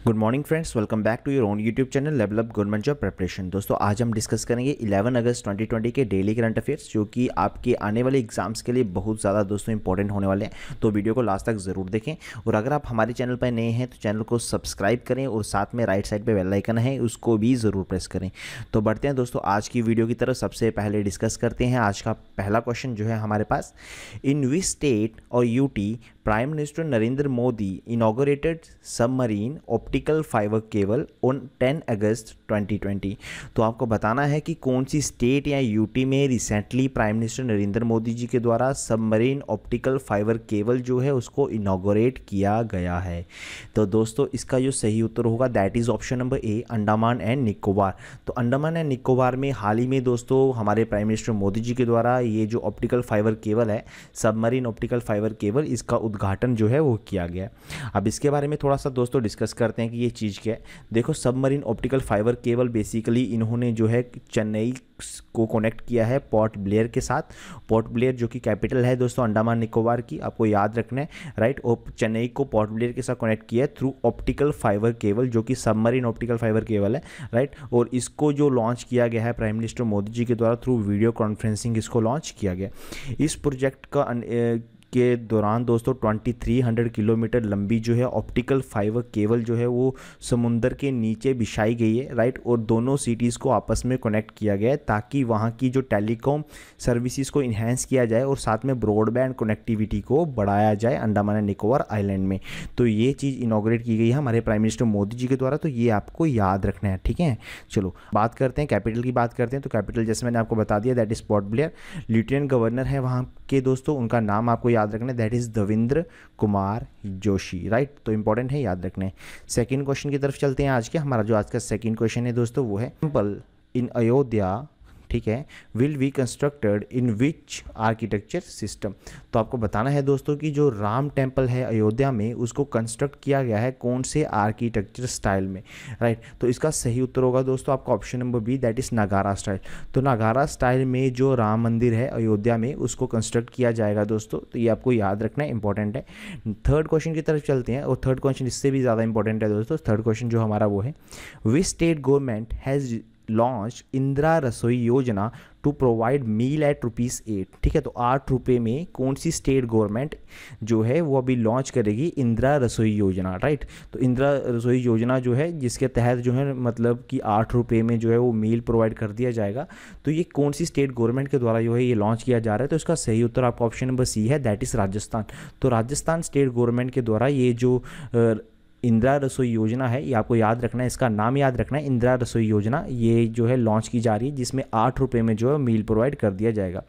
Good morning friends, welcome back to your own YouTube channel level up government job preparation. दोस्तों आज हम discuss करेंगे 11 अगस्त 2020 के daily current affairs, जो कि आपके आने वाले एग्जाम्स के लिए बहुत ज़्यादा दोस्तों इंपॉर्टेंट होने वाले हैं। तो वीडियो को लास्ट तक ज़रूर देखें और अगर आप हमारे चैनल पर नए हैं तो चैनल को सब्सक्राइब करें और साथ में राइट साइड पर बेल आइकन है उसको भी ज़रूर प्रेस करें। तो बढ़ते हैं दोस्तों आज की वीडियो की तरफ। सबसे पहले डिस्कस करते हैं आज का पहला क्वेश्चन जो है हमारे पास, इन विच स्टेट और UT prime minister Narendra Modi inaugurated submarine optical fibre cable on 10 August 2020। तो आपको बताना है कि कौन सी स्टेट या यूटी में recently prime minister Narendra Modi ji के द्वारा सबमरीन ऑप्टिकल फाइबर केबल जो है उसको इनॉग्रेट किया गया है। तो दोस्तों इसका जो सही उत्तर होगा that is option number A, Andaman and Nicobar. तो अंडमान एंड निकोबार में हाल ही में दोस्तों हमारे प्राइम मिनिस्टर मोदी जी के द्वारा ये जो ऑप्टिकल फाइबर केबल है, सबमरीन ऑप्टिकल फाइबर केबल, इसका उद्घाटन जो है वो किया गया। अब इसके बारे में थोड़ा सा दोस्तों डिस्कस करते हैं कि ये चीज़ क्या है। देखो, submarine optical fibre cable basically इन्होंने जो है चेन्नई को कनेक्ट किया है पोर्ट ब्लेयर के साथ। पोर्ट ब्लेयर जो कि कैपिटल है दोस्तों अंडमान निकोबार की, आपको याद रखना है, राइट। और चेन्नई को पोर्ट ब्लेयर के साथ कनेक्ट किया है थ्रू ऑप्टिकल फाइबर केबल, जो कि सबमरीन ऑप्टिकल फाइबर केबल है, राइट। और इसको जो लॉन्च किया गया है प्राइम मिनिस्टर मोदी जी के द्वारा थ्रू वीडियो कॉन्फ्रेंसिंग इसको लॉन्च किया गया। इस प्रोजेक्ट का के दौरान दोस्तों 2300 किलोमीटर लंबी जो है ऑप्टिकल फाइबर केबल जो है वो समुंदर के नीचे बिछाई गई है, राइट। और दोनों सिटीज़ को आपस में कनेक्ट किया गया है ताकि वहाँ की जो टेलीकॉम सर्विसेज को इन्हेंस किया जाए और साथ में ब्रॉडबैंड कनेक्टिविटी को बढ़ाया जाए अंडमान एंड निकोबार आइलैंड में। तो ये चीज़ इनॉग्रेट की गई है हमारे प्राइम मिनिस्टर मोदी जी के द्वारा, तो ये आपको याद रखना है, ठीक है। चलो बात करते हैं कैपिटल की, बात करते हैं। तो कैपिटल जैसे मैंने आपको बता दिया that is port Blair. Lieutenant governor है वहाँ के दोस्तों, उनका नाम आपको याद रखना है that is Devendra Kumar Joshi, right. तो इंपॉर्टेंट है, याद रखना है। सेकंड क्वेश्चन की तरफ चलते हैं। आज के हमारा जो आज का सेकंड क्वेश्चन है दोस्तों वो है, टेम्पल इन अयोध्या, ठीक है, will be constructed in which architecture system. तो आपको बताना है दोस्तों कि जो राम टेम्पल है अयोध्या में उसको कंस्ट्रक्ट किया गया है कौन से आर्किटेक्चर स्टाइल में, राइट। तो इसका सही उत्तर होगा दोस्तों आपका option number B that is Nagara style. तो नगारा स्टाइल में जो राम मंदिर है अयोध्या में उसको कंस्ट्रक्ट किया जाएगा दोस्तों, तो ये आपको याद रखना है, इंपॉर्टेंट है। थर्ड क्वेश्चन की तरफ चलते हैं और थर्ड क्वेश्चन इससे भी ज़्यादा इंपॉर्टेंट है दोस्तों। थर्ड क्वेश्चन जो हमारा वो है, which state government has launch Indira रसोई योजना टू प्रोवाइड मील एट ₹8। ठीक है, तो 8 रुपये में कौन सी स्टेट गवर्नमेंट जो है वो अभी लॉन्च करेगी इंदिरा रसोई योजना, राइट। तो इंदिरा रसोई योजना जो है जिसके तहत जो है मतलब कि 8 रुपये में जो है वो मील प्रोवाइड कर दिया जाएगा, तो ये कौन सी स्टेट गवर्नमेंट के द्वारा जो है ये लॉन्च किया जा रहा है। तो इसका सही उत्तर आपका ऑप्शन नंबर सी है दैट इज़ राजस्थान। तो राजस्थान स्टेट गवर्नमेंट के द्वारा ये जो इंदिरा रसोई योजना है ये आपको याद रखना है, इसका नाम याद रखना है, इंदिरा रसोई योजना, ये जो है लॉन्च की जा रही है जिसमें 8 रुपये में जो है मील प्रोवाइड कर दिया जाएगा।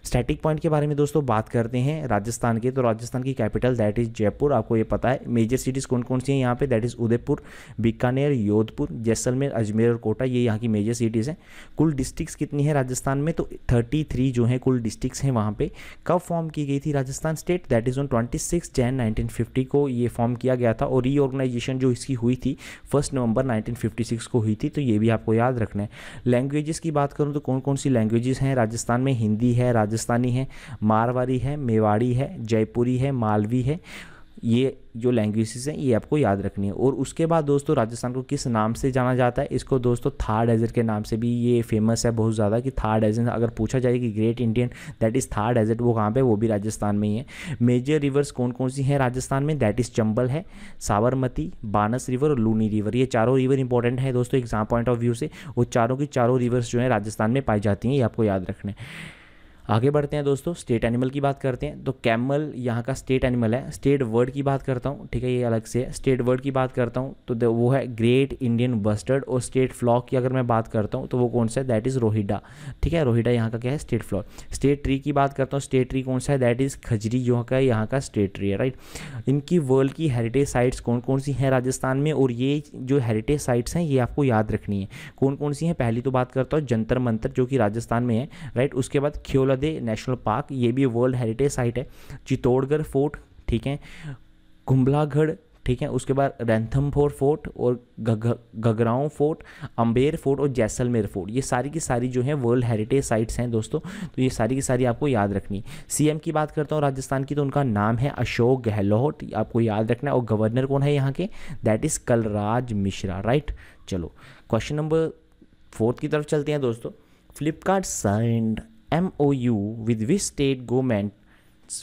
स्टैटिक पॉइंट के बारे में दोस्तों बात करते हैं राजस्थान के। तो राजस्थान की कैपिटल दैट इज़ जयपुर, आपको ये पता है। मेजर सिटीज़ कौन कौन सी हैं यहाँ पे, दैट इज़ उदयपुर, बीकानेर, जोधपुर, जैसलमेर, अजमेर और कोटा, ये यहाँ की मेजर सिटीज़ हैं। कुल डिस्ट्रिक्ट्स कितनी है राजस्थान में, तो 33 जो हैं कुल डिस्ट्रिक्ट्स हैं वहाँ पे। कब फॉर्म की गई थी Rajasthan state, that is on 26 Jain 1950 को ये फॉर्म किया गया था और रीऑर्गेनाइजेशन जो इसकी हुई थी 1 नवंबर 1956 को हुई थी, तो ये भी आपको याद रखना है। लैंग्वेजेस की बात करूँ तो कौन कौन सी लैंग्वेजेस हैं राजस्थान में, हिंदी है, राजस्थानी है, मारवाड़ी है, मेवाड़ी है, जयपुरी है, मालवी है, ये जो लैंग्वेजेस हैं ये आपको याद रखनी है। और उसके बाद दोस्तों राजस्थान को किस नाम से जाना जाता है, इसको दोस्तों थार डेजर्ट के नाम से भी ये फेमस है बहुत ज़्यादा, कि थार डेजर्ट अगर पूछा जाए कि great Indian that is Thar desert वो कहाँ पे, वो भी राजस्थान में ही है। मेजर रिवर्स कौन कौन सी हैं राजस्थान में, दैट इज़ चंबल है, साबरमती, बानस रिवर और लूनी रिवर, ये चारों रिवर इंपॉर्टेंट है दोस्तों एग्जाम पॉइंट ऑफ व्यू से। वो चारों की चारों रिवर्स जो है राजस्थान में पाई जाती हैं, ये आपको याद रखना है। आगे बढ़ते हैं दोस्तों, स्टेट एनिमल की बात करते हैं। तो कैमल यहाँ का स्टेट एनिमल है। स्टेट वर्ड की बात करता हूँ, ठीक है, ये अलग से है। स्टेट वर्ड की बात करता हूँ तो वो है ग्रेट इंडियन बस्टर्ड। और स्टेट फ्लॉक की अगर मैं बात करता हूँ तो वो कौन सा है, दैट इज़ रोहिडा, ठीक है। रोहिडा यहाँ का क्या है, स्टेट फ्लॉक। स्टेट ट्री की बात करता हूँ, स्टेट ट्री कौन सा है, दैट इज़ खजरी जो का यहाँ का स्टेट ट्री है, राइट। इनकी वर्ल्ड की हेरिटेज साइट्स कौन कौन सी हैं राजस्थान में, और ये जो हेरिटेज साइट्स हैं ये आपको याद रखनी है कौन कौन सी हैं। पहली तो बात करता हूँ जंतर मंतर जो कि राजस्थान में है, राइट। उसके बाद ख्योलदे नेशनल पार्क, ये भी वर्ल्ड हेरिटेज साइट है। चित्तौड़गढ़ फोर्ट, ठीक है, कुंभलागढ़, ठीक है। उसके बाद रणथंभौर फोर्ट और गगरांव फोर्ट, अम्बेर फोर्ट और जैसलमेर फोर्ट, ये सारी की सारी जो है वर्ल्ड हेरिटेज साइट्स हैं दोस्तों। तो ये सारी की सारी आपको याद रखनी। सीएम की बात करता हूँ राजस्थान की, तो उनका नाम है अशोक गहलोत, आपको याद रखना है। और गवर्नर कौन है यहाँ के, that is Kalraj Mishra, right. चलो क्वेश्चन नंबर 4 की तरफ चलते हैं दोस्तों। Flipkart signed MOU with which state government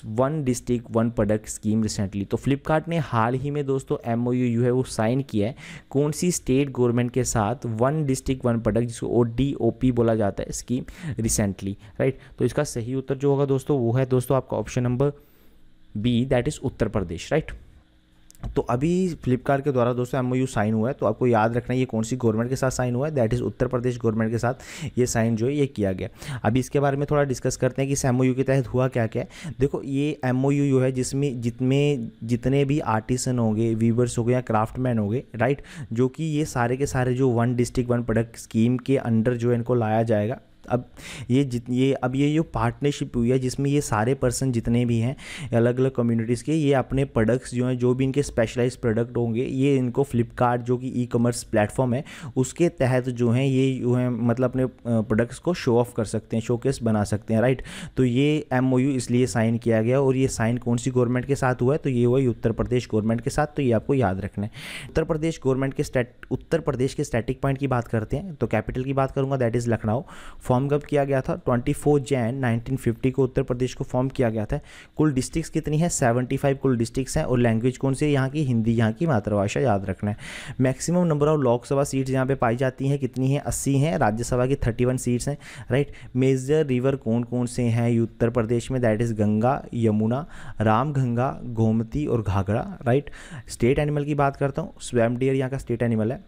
one district one product scheme recently. तो फ्लिपकार्ट ने हाल ही में दोस्तों MOU है वो साइन किया है कौन सी स्टेट गवर्नमेंट के साथ, वन डिस्ट्रिक्ट वन प्रोडक्ट, जिसको ODOP बोला जाता है, स्कीम रिसेंटली, राइट। तो इसका सही उत्तर जो होगा दोस्तों वो है दोस्तों आपका option number B, that is Uttar Pradesh, right. तो अभी फ्लिपकार्ट के द्वारा दोस्तों MOU साइन हुआ है, तो आपको याद रखना है ये कौन सी गवर्नमेंट के साथ साइन हुआ है, that is Uttar Pradesh government के साथ ये साइन जो है ये किया गया। अभी इसके बारे में थोड़ा डिस्कस करते हैं कि इस MOU के तहत हुआ क्या क्या है। देखो ये MOU जो है जिसमें जितने भी आर्टिसन होंगे, वीवर्स हो गए या क्राफ्टमैन हो गए, राइट, जो कि ये सारे के सारे जो one district one product scheme के अंडर जो है इनको लाया जाएगा। अब ये जो पार्टनरशिप हुई है जिसमें ये सारे पर्सन जितने भी हैं अलग अलग कम्युनिटीज़ के, ये अपने प्रोडक्ट्स जो हैं, जो भी इनके स्पेशलाइज्ड प्रोडक्ट होंगे, ये इनको फ्लिपकार्ट जो कि ई-कॉमर्स प्लेटफॉर्म है उसके तहत जो है ये जो है मतलब अपने प्रोडक्ट्स को शो ऑफ कर सकते हैं, शोकेस बना सकते हैं, राइट। तो ये MOU इसलिए साइन किया गया और ये साइन कौन सी गवर्नमेंट के साथ हुआ है, तो ये हुआ उत्तर प्रदेश गवर्नमेंट के साथ। तो ये आपको याद रखना है। उत्तर प्रदेश के स्टैटिक पॉइंट की बात करते हैं तो कैपिटल की बात करूँगा, दैट इज़ लखनऊ। फॉर्म कब किया गया था, 24 जैन 1950 को उत्तर प्रदेश को फॉर्म किया गया था। कुल डिस्ट्रिक्ट्स कितनी है, 75 कुल डिस्ट्रिक्ट्स हैं। और लैंग्वेज कौन सी है यहाँ की, हिंदी यहाँ की मातृभाषा, याद रखना है। Maximum number of Lok Sabha seats यहाँ पे पाई जाती हैं, कितनी है, 80 हैं। राज्यसभा की 31 सीट्स हैं, राइट। मेजर रिवर कौन कौन से हैं उत्तर प्रदेश में, दैट इज़ गंगा, यमुना, रामगंगा, गोमती और घाघरा, राइट। स्टेट एनिमल की बात करता हूँ, स्वैम डियर यहाँ का स्टेट एनिमल है।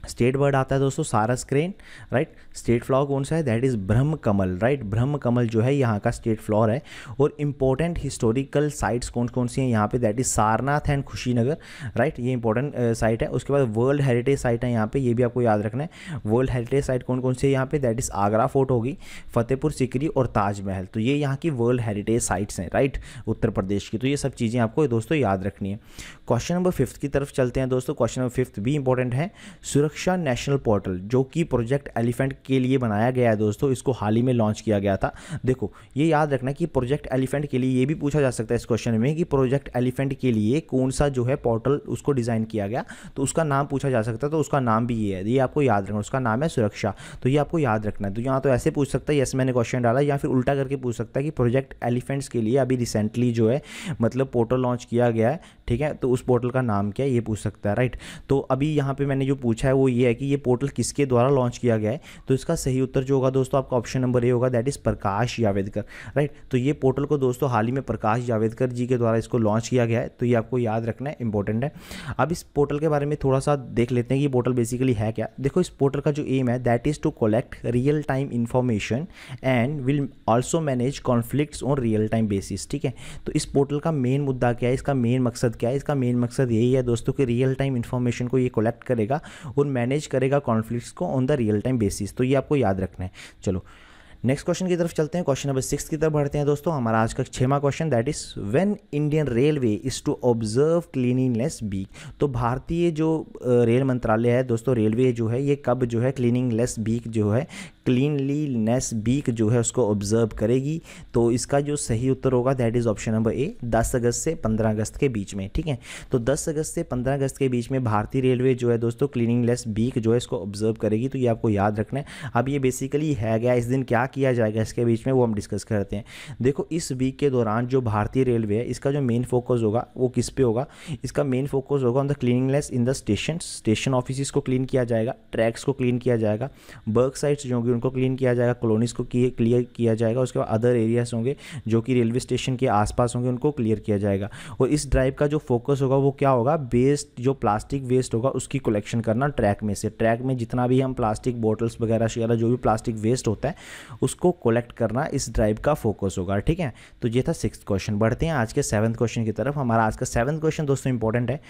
स्टेट बर्ड आता है दोस्तों सारस क्रेन, राइट। स्टेट फ्लावर कौन सा है, that is Brahma Kamal, right. ब्रह्म कमल जो है यहाँ का स्टेट फ्लावर है। और इंपॉर्टेंट हिस्टोरिकल साइट्स कौन कौन सी हैं यहाँ पे, that is Sarnath and Kushinagar, right. ये इंपॉर्टेंट साइट है। उसके बाद वर्ल्ड हेरिटेज साइट है यहाँ पे, ये भी आपको याद रखना है। वर्ल्ड हेरिटेज साइट कौन कौन सी है यहाँ पे, दैट इज़ आगरा फोर्ट होगी, फतेहपुर सिकरी और ताजमहल। तो ये यहाँ की वर्ल्ड हेरिटेज साइट्स हैं, राइट, उत्तर प्रदेश की। तो ये सब चीज़ें आपको दोस्तों याद रखनी है। क्वेश्चन नंबर 5 की तरफ चलते हैं दोस्तों। क्वेश्चन नंबर 5 भी इंपॉर्टेंट है। सुरक्षा नेशनल पोर्टल जो कि प्रोजेक्ट एलिफेंट के लिए बनाया गया है दोस्तों, इसको हाल ही में लॉन्च किया गया था। देखो ये याद रखना कि प्रोजेक्ट एलिफेंट के लिए ये भी पूछा जा सकता है इस क्वेश्चन में कि प्रोजेक्ट एलिफेंट के लिए कौन सा जो है पोर्टल उसको डिज़ाइन किया गया, तो उसका नाम पूछा जा सकता है। तो उसका नाम भी ये है, ये आपको याद रखना, उसका नाम है सुरक्षा। तो ये आपको याद रखना है। तो यहाँ तो ऐसे पूछ सकता है, यस मैंने क्वेश्चन डाला, या फिर उल्टा करके पूछ सकता है कि प्रोजेक्ट एलिफेंट्स के लिए अभी रिसेंटली जो है मतलब पोर्टल लॉन्च किया गया है, ठीक है, तो उस पोर्टल का नाम क्या है, ये पूछ सकता है, राइट। तो अभी यहाँ पे मैंने जो पूछा है वो ये है कि ये पोर्टल किसके द्वारा लॉन्च किया गया है, तो इसका सही उत्तर जो होगा दोस्तों आपका ऑप्शन नंबर ए होगा, that is Prakash Javadekar, right. तो ये पोर्टल को दोस्तों हाल ही में प्रकाश जावड़ेकर जी के द्वारा इसको लॉन्च किया गया है। तो ये आपको याद रखना है, इंपॉर्टेंट है। अब इस पोर्टल के बारे में थोड़ा सा देख लेते हैं कि पोर्टल बेसिकली है क्या। देखो इस पोर्टल का जो एम है that is to collect real time information and will also manage conflicts on real time basis, ठीक है। तो इस पोर्टल का मेन मुद्दा क्या है, इसका मेन मकसद क्या है, इसका मेन मकसद यही है दोस्तों कि रियल टाइम इन्फॉर्मेशन को ये कलेक्ट करेगा और मैनेज करेगा कॉन्फ्लिक्ट्स को on the real time basis. तो ये आपको याद रखना है। चलो नेक्स्ट क्वेश्चन की तरफ चलते हैं। क्वेश्चन नंबर 6 की तरफ बढ़ते हैं दोस्तों। हमारा आज का 6वां question that is when Indian railway is to observe cleaningness week. तो भारतीय जो रेल मंत्रालय है दोस्तों, रेलवे जो है ये कब जो है क्लीनिंगनेस वीक जो है, क्लीनलीनेस वीक जो है उसको ऑब्जर्व करेगी। तो इसका जो सही उत्तर होगा that is option number A, 10 अगस्त से 15 अगस्त के बीच में, ठीक है। तो 10 अगस्त से 15 अगस्त के बीच में भारतीय रेलवे जो है दोस्तों क्लीनिंगनेस वीक जो है इसको ऑब्जर्व करेगी। तो ये आपको याद रखना है। अब ये बेसिकली है क्या, इस दिन क्या किया जाएगा इसके बीच में वो हम डिस्कस करते हैं। देखो इस वीक के दौरान जो भारतीय रेलवे है इसका जो मेन फोकस होगा वो किस पे होगा, इसका मेन फोकस होगा on the cleaningness in the station office को क्लीन किया जाएगा, ट्रैक्स को क्लीन किया जाएगा, वर्क साइट्स जो होंगी उनको क्लीन किया जाएगा, कॉलोनीज को क्लियर किया जाएगा। उसके बाद अदर एरियाज होंगे जो कि रेलवे स्टेशन के आसपास होंगे उनको क्लियर किया जाएगा। और इस ड्राइव का जो फोकस होगा वो क्या होगा, वेस्ट जो प्लास्टिक वेस्ट होगा उसकी कलेक्शन करना ट्रैक में से। ट्रैक में जितना भी हम प्लास्टिक बॉटल्स वगैरह जो भी प्लास्टिक वेस्ट होता है उसको कलेक्ट करना इस ड्राइव का फोकस होगा, ठीक है। तो ये था 6th क्वेश्चन। बढ़ते हैं आज के 7th क्वेश्चन की तरफ। हमारा आज का 7th क्वेश्चन दोस्तों इंपॉर्टेंट है।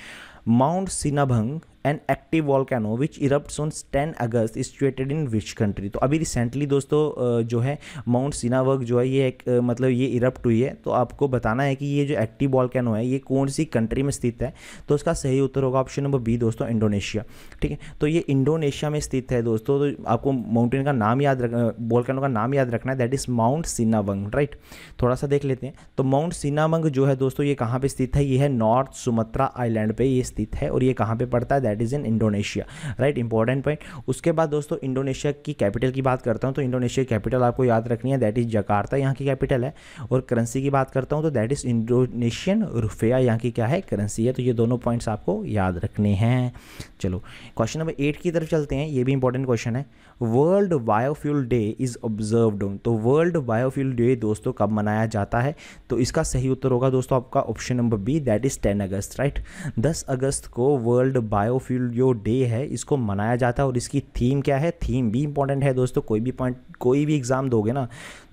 Mount Sinabung an active volcano which erupts on 10 August is situated in which country. तो अभी रिसेंटली दोस्तों जो है माउंट सिनावर्ग जो है ये एक मतलब ये इरप्ट हुई है। तो आपको बताना है कि ये जो एक्टिव वॉल्केनो है ये कौन सी कंट्री में स्थित है। तो उसका सही उत्तर होगा ऑप्शन नंबर बी दोस्तों, इंडोनेशिया। ठीक है, तो ये इंडोनेशिया में स्थित है दोस्तों। तो आपको माउंटेन का नाम याद वॉल्केनो का नाम याद रखना है, दैट इज माउंट सिनावंग, राइट। थोड़ा सा देख लेते हैं। तो माउंट सिनावंग जो है दोस्तों ये कहाँ पे स्थित है, ये है नॉर्थ सुमात्रा आइलैंड पे ये स्थित है, और ये कहाँ पे पड़ता है, that is in Indonesia, right. Important point. उसके बाद दोस्तों इंडोनेशिया की कैपिटल की बात करता हूँ, तो इंडोनेशिया की कैपिटल आपको याद रखनी है, दैट इज जकार्ता यहाँ की कैपिटल है। और करेंसी की बात करता हूँ तो दैट इज इंडोनेशियन रुपया यहाँ की क्या है, करेंसी है। तो ये दोनों पॉइंट्स आपको याद रखने हैं। चलो क्वेश्चन नंबर 8 की तरफ चलते हैं, ये भी इंपॉर्टेंट क्वेश्चन है। World biofuel day is observed on. तो वर्ल्ड बायोफ्यूल डे दोस्तों कब मनाया जाता है, तो इसका सही उत्तर होगा दोस्तों आपका option number B, that is 10 August, right. 10 अगस्त को वर्ल्ड बायोफ्यूल जो डे है इसको मनाया जाता है। और इसकी थीम क्या है, थीम भी इंपॉर्टेंट है दोस्तों। कोई भी एग्जाम दोगे ना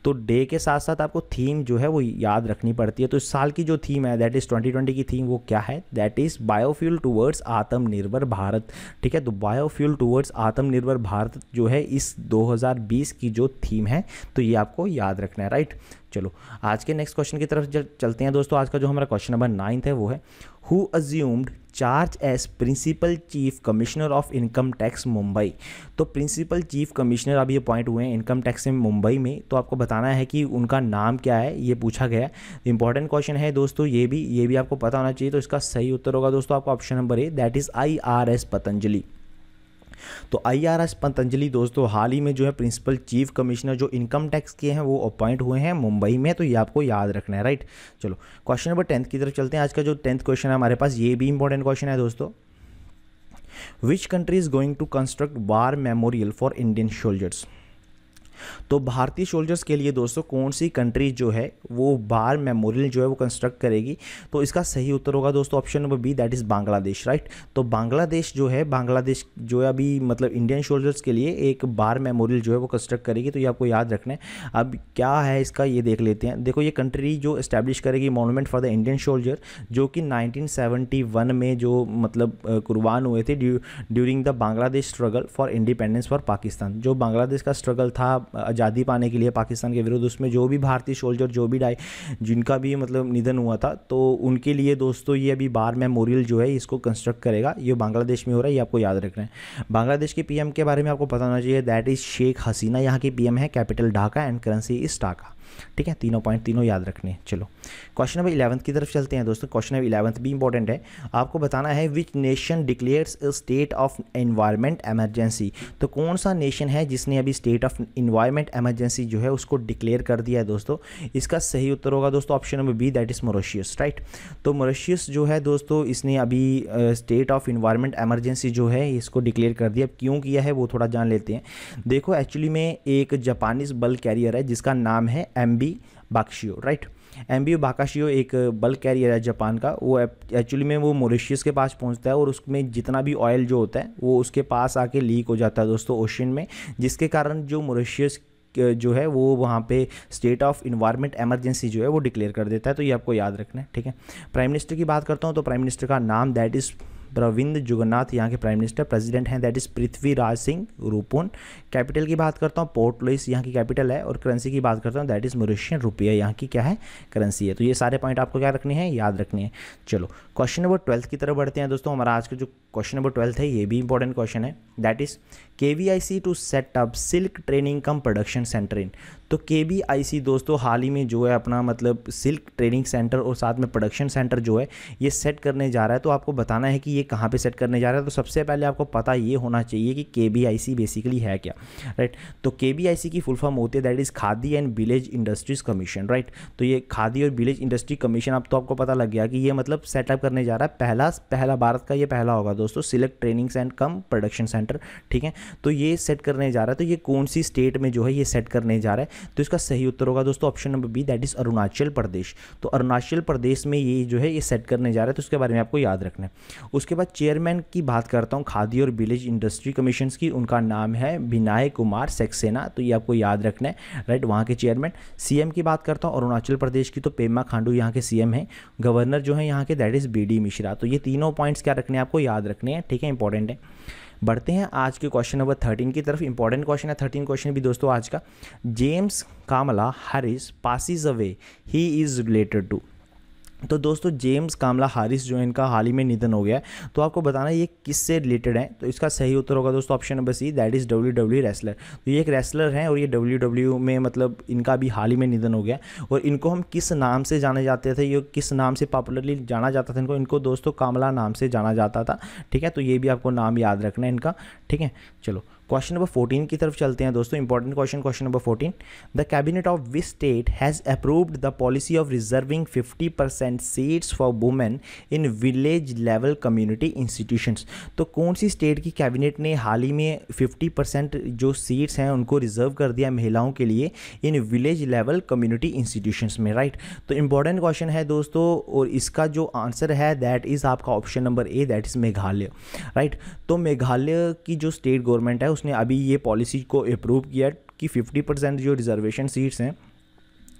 तो डे के साथ साथ आपको थीम जो है वो याद रखनी पड़ती है। तो इस साल की जो थीम है दैट इज़ 2020 की थीम वो क्या है, दैट इज़ बायोफ्यूल टूवर्ड्स आत्मनिर्भर भारत। ठीक है, तो बायोफ्यूल टूवर्ड्स आत्मनिर्भर भारत जो है इस 2020 की जो थीम है, तो ये आपको याद रखना है, राइट। चलो आज के नेक्स्ट क्वेश्चन की तरफ चलते हैं दोस्तों। आज का जो हमारा क्वेश्चन नंबर 9 है वो है, who assumed charge as principal chief commissioner of income tax Mumbai. तो प्रिंसिपल चीफ कमिश्नर अब ये अपॉइंट हुए हैं इनकम टैक्स में मुंबई में। तो आपको बताना है कि उनका नाम क्या है, ये पूछा गया है। इंपॉर्टेंट क्वेश्चन है दोस्तों, ये भी आपको पता होना चाहिए। तो इसका सही उत्तर होगा दोस्तों आपका option number A, that is IRS Patanjali. तो IRS पतंजलि दोस्तों हाल ही में जो है प्रिंसिपल चीफ कमिश्नर जो इनकम टैक्स के हैं वो अपॉइंट हुए हैं मुंबई में। तो ये आपको याद रखना है, राइट। चलो क्वेश्चन नंबर 10 की तरफ चलते हैं। आज का जो 10th क्वेश्चन है हमारे पास, ये भी इंपॉर्टेंट क्वेश्चन है दोस्तों। Which country is going to construct war memorial for Indian soldiers. तो भारतीय सोल्जर्स के लिए दोस्तों कौन सी कंट्री जो है वो वार मेमोरियल जो है वो कंस्ट्रक्ट करेगी। तो इसका सही उत्तर होगा दोस्तों option number B, that is Bangladesh, right. तो बांग्लादेश जो है अभी मतलब इंडियन सोल्जर्स के लिए एक वार मेमोरियल जो है वो कंस्ट्रक्ट करेगी। तो ये आपको याद रखना है। अब क्या है इसका ये देख लेते हैं। देखो ये कंट्री जो इस्टेब्लिश करेगी monument for the Indian soldier, जो कि 1971 में जो मतलब कुर्बान हुए थे during the Bangladesh struggle for independence for Pakistan. जो बांग्लादेश का स्ट्रगल था आज़ादी पाने के लिए पाकिस्तान के विरुद्ध, उसमें जो भी भारतीय सोल्जर जो भी जिनका भी मतलब निधन हुआ था, तो उनके लिए दोस्तों ये अभी वार मेमोरियल जो है इसको कंस्ट्रक्ट करेगा। ये बांग्लादेश में हो रहा है, ये आपको याद रखना है। बांग्लादेश के PM के बारे में आपको पता होना चाहिए, दैट इज शेख हसीना यहाँ की PM है, capital Dhaka and currency is टाका। ठीक है, तीनों पॉइंट तीनों याद रखने हैं। चलो क्वेश्चन नंबर 11 की तरफ चलते हैं दोस्तों। क्वेश्चन नंबर 11 भी इंपॉर्टेंट है। आपको बताना है which nation declares a state of environment emergency. तो कौन सा नेशन है जिसने अभी स्टेट ऑफ एनवायरनमेंट इमरजेंसी जो है उसको डिक्लेयर कर दिया है दोस्तों। इसका सही उत्तर होगा दोस्तों option number B, that is Mauritius, right. तो मॉरिशस जो है दोस्तों इसने अभी स्टेट ऑफ एनवायरनमेंट इमरजेंसी जो है इसको डिक्लेयर कर दिया। क्यों किया है वो थोड़ा जान लेते हैं। देखो एक्चुअली में एक जापानीज बल कैरियर है जिसका नाम है MV बाक्शियो, राइट। MV बाकाशियो एक बल्क कैरियर है जापान का। वो एक्चुअली में वो मॉरिशस के पास पहुंचता है और उसमें जितना भी ऑयल जो होता है वो उसके पास आके लीक हो जाता है दोस्तों ओशन में, जिसके कारण जो मॉरिशस जो है वो वहाँ पे स्टेट ऑफ इन्वायरमेंट इमरजेंसी जो है वो डिक्लेयर कर देता है। तो ये आपको याद रखना है, ठीक है। प्राइम मिनिस्टर की बात करता हूँ तो प्राइम मिनिस्टर का नाम दैट इज़ प्रविंद जुगन्नाथ यहाँ के प्राइम मिनिस्टर। प्रेसिडेंट हैं that is Prithviraj Singh Roopun. Capital की बात करता हूँ पोर्ट लुइस यहाँ की कैपिटल है। और करेंसी की बात करता हूँ दैट इज़ मॉरिशियन रुपया यहाँ की क्या है करेंसी है। तो ये सारे पॉइंट आपको क्या रखने हैं, याद रखने हैं। चलो क्वेश्चन नंबर 12 की तरफ बढ़ते हैं दोस्तों। हमारा आज का जो क्वेश्चन नंबर 12 है ये भी इंपॉर्टेंट क्वेश्चन है, that is KVIC to set up silk training cum production centre in. तो KVIC दोस्तों हाल ही में जो है अपना मतलब सिल्क ट्रेनिंग सेंटर और साथ में प्रोडक्शन सेंटर जो है ये सेट करने जा रहा है। तो आपको बताना है कि ये कहाँ पे सेट करने जा रहा है। तो सबसे पहले आपको पता ये होना चाहिए कि KVIC बेसिकली है क्या, राइट। तो KVIC की फुल फॉर्म होती है that is khadi and village industries commission, right. तो ये खादी और विलेज इंडस्ट्री कमीशन अब तो आपको पता लग गया कि ये मतलब सेटअप करने जा रहा है। पहला भारत का ये पहला होगा दोस्तों silk training and come production centre, ठीक है। तो ये सेट करने जा रहा है। तो ये कौन सी स्टेट में जो है ये सेट करने जा रहा है। तो इसका सही उत्तर होगा दोस्तों option number B, that is Arunachal Pradesh. तो अरुणाचल प्रदेश में ये जो है ये सेट करने जा रहा है। तो उसके बारे में आपको याद रखना है। उसके उसके बाद चेयरमैन की बात करता हूँ खादी और विलेज इंडस्ट्री कमीशंस की, उनका नाम है विनय कुमार सक्सेना, तो ये आपको याद रखना है, राइट, वहाँ के चेयरमैन। सीएम की बात करता हूँ अरुणाचल प्रदेश की, तो पेमा खांडू यहाँ के सीएम हैं। गवर्नर जो है यहाँ के दैट इज़ बीडी मिश्रा। तो ये तीनों पॉइंट्स क्या रखने हैं, आपको याद रखने हैं, ठीक है, इंपॉर्टेंट है। बढ़ते हैं आज के क्वेश्चन नंबर 13 की तरफ। इंपॉर्टेंट क्वेश्चन है 13 क्वेश्चन भी दोस्तों आज का। James Kamala Harris passes away, he is related to. तो दोस्तों जेम्स कामला हैरिस जो है इनका हाल ही में निधन हो गया है, तो आपको बताना ये किससे रिलेटेड है। तो इसका सही उत्तर होगा दोस्तों option number C, that is WWE wrestler. तो ये एक रेसलर हैं और ये WWE में मतलब इनका भी हाल ही में निधन हो गया। और इनको हम किस नाम से जाने जाते थे, ये किस नाम से पॉपुलरली जाना जाता था इनको दोस्तों कामला नाम से जाना जाता था, ठीक है। तो ये भी आपको नाम याद रखना है इनका, ठीक है। चलो क्वेश्चन नंबर 14 की तरफ चलते हैं दोस्तों। Important question, question number 14, the cabinet of which state has approved the policy of reserving 50% seats for women in village level community institutions. तो कौन सी स्टेट की कैबिनेट ने हाल ही में 50% जो सीट्स हैं उनको रिजर्व कर दिया महिलाओं के लिए in village level community institutions में, राइट। तो इंपॉर्टेंट क्वेश्चन है दोस्तों, और इसका जो आंसर है दैट इज़ आपका option number A, that is Meghalaya, right. तो मेघालय की जो स्टेट गवर्नमेंट है उसने अभी ये पॉलिसी को अप्रूव किया कि 50% जो रिजर्वेशन सीट्स हैं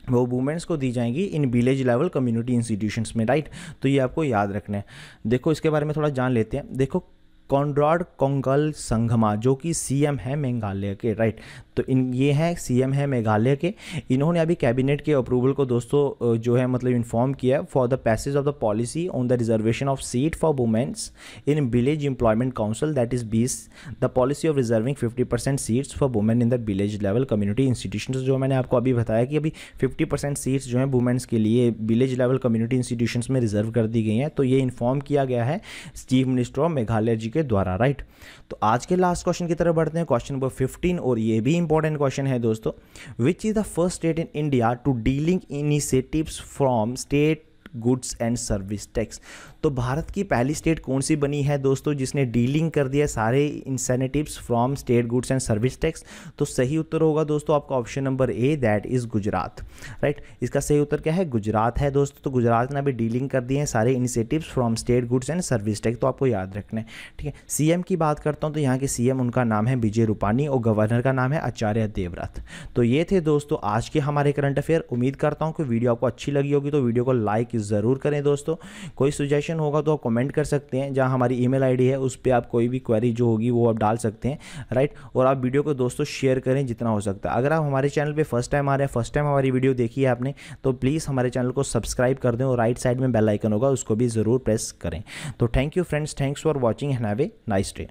वो वुमेन्स को दी जाएंगी in village level community institutions में, राइट। तो ये आपको याद रखना है। देखो इसके बारे में थोड़ा जान लेते हैं। देखो कॉनराड कोंगल संगमा जो कि सीएम है मेघालय के, राइट। तो ये है सीएम है मेघालय के। इन्होंने अभी कैबिनेट के अप्रूवल को दोस्तों जो है मतलब इन्फॉर्म किया for the passage of the policy on the reservation of seat for womens in village employment council, that is बीस the policy of reserving 50% seats for women in the village level community institution. जो मैंने आपको अभी बताया कि अभी 50% seats जो हैं वुमेन्स के लिए विलेज लेवल कम्युनिटी इंस्टीट्यूशंस में रिजर्व कर दी गई हैं। तो ये इन्फॉर्म किया गया है चीफ मिनिस्टर ऑफ मेघालय जी के द्वारा, राइट। तो आज के लास्ट क्वेश्चन की तरफ बढ़ते हैं, क्वेश्चन नंबर 15, और ये भी इंपॉर्टेंट क्वेश्चन है दोस्तों। Which is the first state in India to dealing initiatives from state goods and service tax. तो भारत की पहली स्टेट कौन सी बनी है दोस्तों जिसने डीलिंग कर दिया सारे incentives from state goods and service tax. तो सही उत्तर होगा दोस्तों आपका option number A, that is Gujarat, right. इसका सही उत्तर क्या है, गुजरात है दोस्तों। तो गुजरात ने अभी डीलिंग कर दिए हैं सारे initiatives from state goods and service tax, तो आपको याद रखना है, ठीक है। सीएम की बात करता हूँ तो यहाँ के सीएम उनका नाम है विजय रूपानी और गवर्नर का नाम है आचार्य देवव्रत। तो ये थे दोस्तों आज के हमारे करंट अफेयर। उम्मीद करता हूँ कि वीडियो आपको अच्छी लगी होगी, तो वीडियो को लाइक ज़रूर करें दोस्तों। कोई सजेशन होगा तो आप कमेंट कर सकते हैं, जहां हमारी ईमेल आईडी है उस पर आप कोई भी क्वेरी जो होगी वो आप डाल सकते हैं, राइट। और आप वीडियो को दोस्तों शेयर करें जितना हो सकता है। अगर आप हमारे चैनल पे फर्स्ट टाइम आ रहे हैं, फर्स्ट टाइम हमारी वीडियो देखी है आपने, तो प्लीज़ हमारे चैनल को सब्सक्राइब कर दें और राइट साइड में बेल आइकन होगा उसको भी ज़रूर प्रेस करें। तो thank you friends, thanks for watching and have a nice day.